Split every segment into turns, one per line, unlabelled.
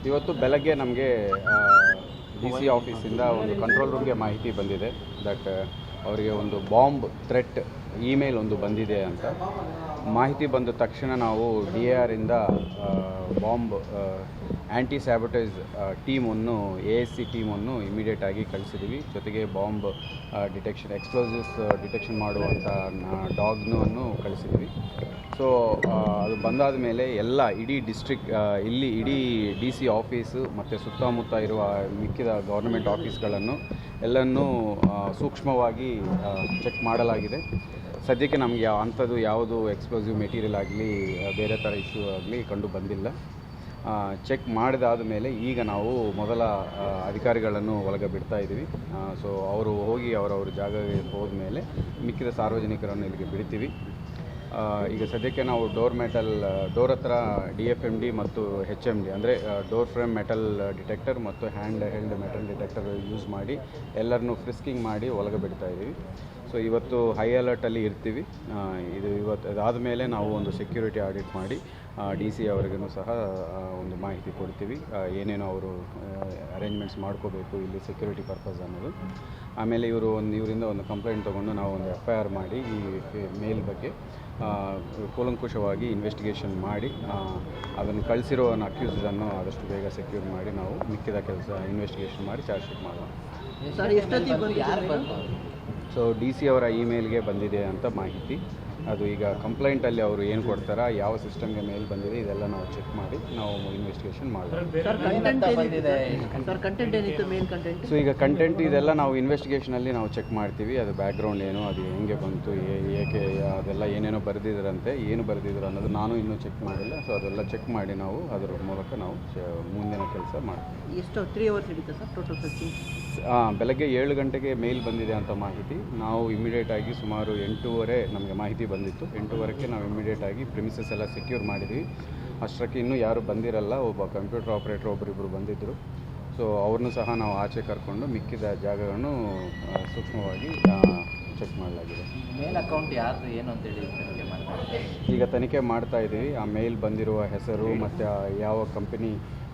ಇವತ್ತು ಬೆಳಗ್ಗೆ ನಮಗೆ ಡಿ ಸಿ ಆಫೀಸಿಂದ ಒಂದು ಕಂಟ್ರೋಲ್ ರೂಮ್ಗೆ ಮಾಹಿತಿ ಬಂದಿದೆ ದಟ್ ಅವರಿಗೆ ಒಂದು ಬಾಂಬ್ ಥ್ರೆಟ್ ಇಮೇಲ್ ಒಂದು ಬಂದಿದೆ ಅಂತ. ಮಾಹಿತಿ ಬಂದ ತಕ್ಷಣ ನಾವು DARಯಿಂದ ಬಾಂಬ್ ಆ್ಯಂಟಿ ಸ್ಯಾಬಟೈಸ್ ಟೀಮನ್ನು ASC ಟೀಮನ್ನು ಇಮಿಡಿಯೇಟಾಗಿ ಕಳಿಸಿದ್ದೀವಿ. ಜೊತೆಗೆ ಬಾಂಬ್ ಡಿಟೆಕ್ಷನ್ ಎಕ್ಸ್ಪ್ಲೋಸಿವ್ಸ್ ಡಿಟೆಕ್ಷನ್ ಮಾಡುವಂಥ ಡಾಗ್ನೂ ಕಳಿಸಿದ್ದೀವಿ. ಸೊ ಅದು ಬಂದಾದ ಮೇಲೆ ಎಲ್ಲ ಇಡೀ ಡಿಸ್ಟ್ರಿಕ್ಟ್ ಇಲ್ಲಿ ಇಡೀ DC ಆಫೀಸು ಮತ್ತು ಸುತ್ತಮುತ್ತ ಇರುವ ಮಿಕ್ಕಿದ ಗೌರ್ಮೆಂಟ್ ಆಫೀಸ್ಗಳನ್ನು ಎಲ್ಲನೂ ಸೂಕ್ಷ್ಮವಾಗಿ ಚೆಕ್ ಮಾಡಲಾಗಿದೆ. ಸದ್ಯಕ್ಕೆ ನಮಗೆ ಅಂಥದ್ದು ಯಾವುದು ಎಕ್ಸ್ಪ್ಲೋಸಿವ್ ಮೆಟೀರಿಯಲ್ ಆಗಲಿ ಬೇರೆ ಥರ ಇಶ್ಯೂ ಆಗಲಿ ಕಂಡು ಬಂದಿಲ್ಲ. ಚೆಕ್ ಮಾಡಿದಾದ ಮೇಲೆ ಈಗ ನಾವು ಮೊದಲ ಅಧಿಕಾರಿಗಳನ್ನು ಒಳಗೆ ಬಿಡ್ತಾ ಇದ್ದೀವಿ. ಸೊ ಅವರು ಹೋಗಿ ಅವರವ್ರ ಜಾಗಕ್ಕೆ ಹೋದ್ಮೇಲೆ ಮಿಕ್ಕಿದ ಸಾರ್ವಜನಿಕರನ್ನು ಇಲ್ಲಿಗೆ ಬಿಡ್ತೀವಿ. ಈಗ ಸದ್ಯಕ್ಕೆ ನಾವು ಡೋರ್ ಹತ್ರ DFMD ಮತ್ತು HMD ಅಂದರೆ ಡೋರ್ ಫ್ರೇಮ್ ಮೆಟಲ್ ಡಿಟೆಕ್ಟರ್ ಮತ್ತು hand held metal detector use ಮಾಡಿ ಎಲ್ಲರನ್ನೂ ಫ್ರಿಸ್ಕಿಂಗ್ ಮಾಡಿ ಒಳಗೆ ಬಿಡ್ತಾ ಇದ್ದೀವಿ. ಸೊ ಇವತ್ತು ಹೈ ಅಲರ್ಟಲ್ಲಿ ಇರ್ತೀವಿ. ಇವತ್ತು ಅದಾದ ಮೇಲೆ ನಾವು ಒಂದು ಸೆಕ್ಯೂರಿಟಿ ಆಡಿಟ್ ಮಾಡಿ DC ಅವರಿಗೂ ಸಹ ಒಂದು ಮಾಹಿತಿ ಕೊಡ್ತೀವಿ, ಏನೇನು ಅವರು ಅರೇಂಜ್ಮೆಂಟ್ಸ್ ಮಾಡ್ಕೋಬೇಕು ಇಲ್ಲಿ ಸೆಕ್ಯೂರಿಟಿ ಪರ್ಪಸ್ ಅನ್ನೋದು. ಆಮೇಲೆ ಇವರಿಂದ ಒಂದು ಕಂಪ್ಲೇಂಟ್ ತೊಗೊಂಡು ನಾವು ಒಂದು FIR ಮಾಡಿ ಈ ಮೇಲ್ ಬಗ್ಗೆ ಕೂಲಂಕುಷವಾಗಿ ಇನ್ವೆಸ್ಟಿಗೇಷನ್ ಮಾಡಿ ಅದನ್ನು ಕಳಿಸಿರೋ ಅಕ್ಯೂಸನ್ನು ಆದಷ್ಟು ಬೇಗ ಸೆಕ್ಯೂರ್ ಮಾಡಿ ನಾವು ಮಿಕ್ಕಿದ ಕೆಲಸ ಇನ್ವೆಸ್ಟಿಗೇಷನ್ ಮಾಡಿ ಚಾರ್ಜ್ ಶೀಟ್ ಮಾಡೋಣ. ಸೊ DC ಅವರ ಇಮೇಲ್ಗೆ ಬಂದಿದೆ ಅಂತ ಮಾಹಿತಿ. ಅದು ಈಗ ಕಂಪ್ಲೇಂಟಲ್ಲಿ ಅವರು ಏನು ಕೊಡ್ತಾರಾ, ಯಾವ ಸಿಸ್ಟಮ್ಗೆ ಮೇಲ್ ಬಂದಿದೆ ಇದೆಲ್ಲ ನಾವು ಚೆಕ್ ಮಾಡಿ ನಾವು ಇನ್ವೆಸ್ಟಿಗೇಷನ್ ಮಾಡೋಣ. ಸೊ ಈಗ ಕಂಟೆಂಟ್ ಇದೆಲ್ಲ ನಾವು ಇನ್ವೆಸ್ಟಿಗೇಷನಲ್ಲಿ ನಾವು ಚೆಕ್ ಮಾಡ್ತೀವಿ. ಅದು ಬ್ಯಾಕ್ಗ್ರೌಂಡ್ ಏನು, ಅದು ಹೆಂಗೆ ಬಂತು, ಏಕೆ ಅದೆಲ್ಲ ಏನೇನೋ ಬರೆದಿದ್ರಂತೆ, ಏನು ಬರೆದಿದ್ರು ಅನ್ನೋದು ನಾನು ಇನ್ನೂ ಚೆಕ್ ಮಾಡಿಲ್ಲ. ಸೊ ಅದೆಲ್ಲ ಚೆಕ್ ಮಾಡಿ ನಾವು ಅದರ ಮೂಲಕ ನಾವು ಮುಂದಿನ ಕೆಲಸ ಮಾಡ್ತೀವಿ.
ಎಷ್ಟು 3 ಅವರ್ಸ್ ಹಿಡಿಯುತ್ತೆ ಸರ್ ಟೋಟಲ್ ಸರ್ಚಿಂಗ್?
ಬೆಳಗ್ಗೆ 7 ಗಂಟೆಗೆ ಮೇಲ್ ಬಂದಿದೆ ಅಂತ ಮಾಹಿತಿ. ನಾವು ಇಮಿಡಿಯೇಟಾಗಿ ಸುಮಾರು 8:30 ನಮಗೆ ಮಾಹಿತಿ ಬಂದಿತ್ತು. 8:15ಕ್ಕೆ ನಾವು ಇಮಿಡಿಯೇಟಾಗಿ ಪ್ರಿಮಿಸಸ್ ಎಲ್ಲ ಸೆಕ್ಯೂರ್ ಮಾಡಿದ್ವಿ. ಅಷ್ಟಕ್ಕೆ ಇನ್ನೂ ಯಾರು ಬಂದಿರಲ್ಲ. ಒಬ್ಬ ಕಂಪ್ಯೂಟರ್ ಆಪ್ರೇಟರ್ ಒಬ್ಬರಿಬ್ಬರು ಬಂದಿದ್ದರು. ಸೊ ಅವ್ರನ್ನೂ ಸಹ ನಾವು ಆಚೆ ಕರ್ಕೊಂಡು ಮಿಕ್ಕಿದ ಜಾಗಗಳನ್ನು ಸೂಕ್ಷ್ಮವಾಗಿ ಚೆಕ್ ಮಾಡಲಾಗಿದೆ.
ಮೇಲ್ ಅಕೌಂಟ್ ಯಾರು ಏನು ಅಂತೇಳಿ
ಈಗ ತನಿಖೆ ಮಾಡ್ತಾ ಇದ್ದೀವಿ. ಆ ಮೇಲ್ ಬಂದಿರುವ ಹೆಸರು ಮತ್ತು ಯಾವ ಕಂಪನಿ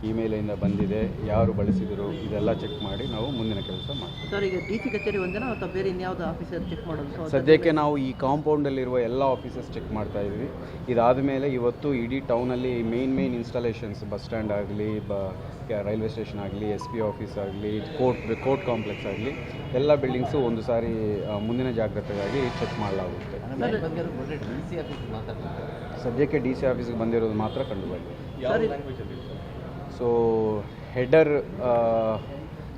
ಇಮೇಲಿಂದ ಬಂದಿದೆ, ಯಾರು ಬಳಸಿದರು, ಇದೆಲ್ಲ ಚೆಕ್ ಮಾಡಿ ನಾವು ಮುಂದಿನ ಕೆಲಸ ಮಾಡ್ತೀವಿ.
ಸರ್ ಈಗ DC ಕಚೇರಿ ಒಂದೇನಾ ಅಥವಾ ಬೇರೆ ಇನ್ಯಾವುದು ಆಫೀಸರ್ ಚೆಕ್ ಮಾಡೋದು?
ಸದ್ಯಕ್ಕೆ ನಾವು ಈ ಕಾಂಪೌಂಡಲ್ಲಿರುವ ಎಲ್ಲ ಆಫೀಸರ್ಸ್ ಚೆಕ್ ಮಾಡ್ತಾ ಇದ್ವಿ. ಇದಾದ ಮೇಲೆ ಇವತ್ತು ಇಡೀ ಟೌನಲ್ಲಿ ಮೇನ್ ಇನ್ಸ್ಟಾಲೇಷನ್ಸ್ ಬಸ್ ಸ್ಟ್ಯಾಂಡ್ ಆಗಲಿ, ರೈಲ್ವೆ ಸ್ಟೇಷನ್ ಆಗಲಿ, SP ಆಫೀಸ್ ಆಗಲಿ, ಕೋರ್ಟ್ ಕಾಂಪ್ಲೆಕ್ಸ್ ಆಗಲಿ ಎಲ್ಲ ಬಿಲ್ಡಿಂಗ್ಸು ಒಂದು ಸಾರಿ ಮುಂದಿನ ಜಾಗ್ರತೆಗಾಗಿ ಚೆಕ್ ಮಾಡಲಾಗುತ್ತೆ. ಸದ್ಯಕ್ಕೆ DC ಆಫೀಸ್ಗೆ ಬಂದಿರೋದು ಮಾತ್ರ ಕಂಡು ಬಂದಿದೆ. ಸೊ ಹೆಡರ್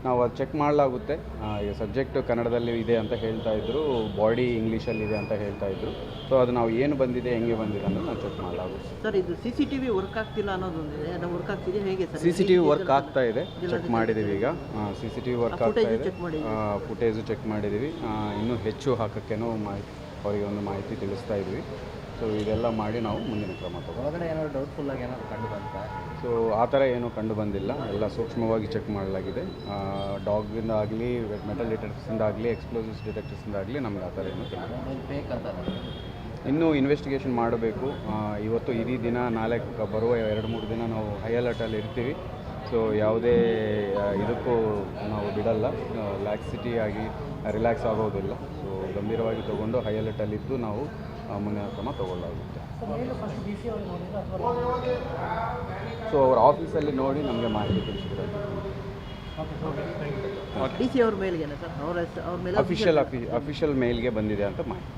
ನಾವು ಅದು ಚೆಕ್ ಮಾಡಲಾಗುತ್ತೆ. ಈಗ ಸಬ್ಜೆಕ್ಟ್ ಕನ್ನಡದಲ್ಲಿ ಇದೆ ಅಂತ ಹೇಳ್ತಾ ಇದ್ದರು, ಬಾಡಿ ಇಂಗ್ಲೀಷಲ್ಲಿದೆ ಅಂತ ಹೇಳ್ತಾ ಇದ್ದರು. ಸೊ ಅದು ನಾವು ಏನು ಬಂದಿದೆ, ಹೆಂಗೆ ಬಂದಿದೆ ಅನ್ನೋದು ನಾವು ಚೆಕ್ ಮಾಡಲಾಗುತ್ತೆ.
ಸರ್ ಇದು CCTV ವರ್ಕ್ ಆಗ್ತಿಲ್ಲ ಅನ್ನೋದೊಂದಿದೆ, ಅದು ವರ್ಕ್ ಆಗ್ತಿದೆ ಹೇಗೆ ಸರ್?
CCTV ವರ್ಕ್ ಆಗ್ತಾ ಇದೆ, ಚೆಕ್ ಮಾಡಿದ್ದೀವಿ. ಈಗ CCTV ವರ್ಕ್ ಆಗ್ತಾ ಇದೆ, ಫುಟೇಜು ಚೆಕ್ ಮಾಡಿದ್ದೀವಿ. ಇನ್ನೂ ಹೆಚ್ಚು ಹಾಕೋಕ್ಕೇನೋ ಅವರಿಗೆ ಒಂದು ಮಾಹಿತಿ ತಿಳಿಸ್ತಾ ಇದ್ವಿ. ಸೊ ಇದೆಲ್ಲ ಮಾಡಿ ನಾವು ಮುಂದಿನ ಕ್ರಮ
ಹೊರಗಡೆ ಏನಾದ್ರು ಡೌಟ್ಫುಲ್ಲಾಗಿ ಏನಾದ್ರು ಕಂಡು ಬಂತ?
ಸೊ ಆ ಥರ ಏನೂ ಕಂಡು ಬಂದಿಲ್ಲ. ಎಲ್ಲ ಸೂಕ್ಷ್ಮವಾಗಿ ಚೆಕ್ ಮಾಡಲಾಗಿದೆ. ಡಾಗಿಂದ ಆಗಲಿ, ಮೆಟಲ್ ಡಿಟೆಕ್ಟರ್ಸಿಂದ ಆಗಲಿ, ಎಕ್ಸ್ಪ್ಲೋಸಿವ್ಸ್ ಡಿಟೆಕ್ಟರ್ಸಿಂದ ಆಗಲಿ ನಮಗೆ ಆ ಥರ ಏನೂ
ಬೇಕಂತ
ಇನ್ನೂ ಇನ್ವೆಸ್ಟಿಗೇಷನ್ ಮಾಡಬೇಕು. ಇವತ್ತು ಇಡೀ ದಿನ, ನಾಳೆ ಬರುವ 2-3 ದಿನ ನಾವು ಹೈ ಅಲರ್ಟಲ್ಲಿ ಇರ್ತೀವಿ. ಸೊ ಯಾವುದೇ ಇದಕ್ಕೂ ನಾವು ಬಿಡಲ್ಲ, ಲ್ಯಾಕ್ಸಿಟಿ ಆಗಿ ರಿಲ್ಯಾಕ್ಸ್ ಆಗೋದಿಲ್ಲ. ಸೊ ಗಂಭೀರವಾಗಿ ತೊಗೊಂಡು ಹೈ ಅಲರ್ಟಲ್ಲಿದ್ದು ನಾವು ಮುಂದಿನ ಕ್ರಮ ತಗೊಳ್ಳಾಗುತ್ತೆ. ಸೊ ಅವ್ರ ಆಫೀಸಲ್ಲಿ ನೋಡಿ ನಮಗೆ ಮಾಹಿತಿ ತಿಳಿಸಿದ್ದಾರೆ.
DC ಅವ್ರ ಮೇಲ್ಗೆ ಸರ್, ಅವ್ರ ಮೇಲೆ
ಅಫಿಷಿಯಲ್ ಮೇಲ್ಗೆ ಬಂದಿದೆ ಅಂತ ಮಾಹಿತಿ.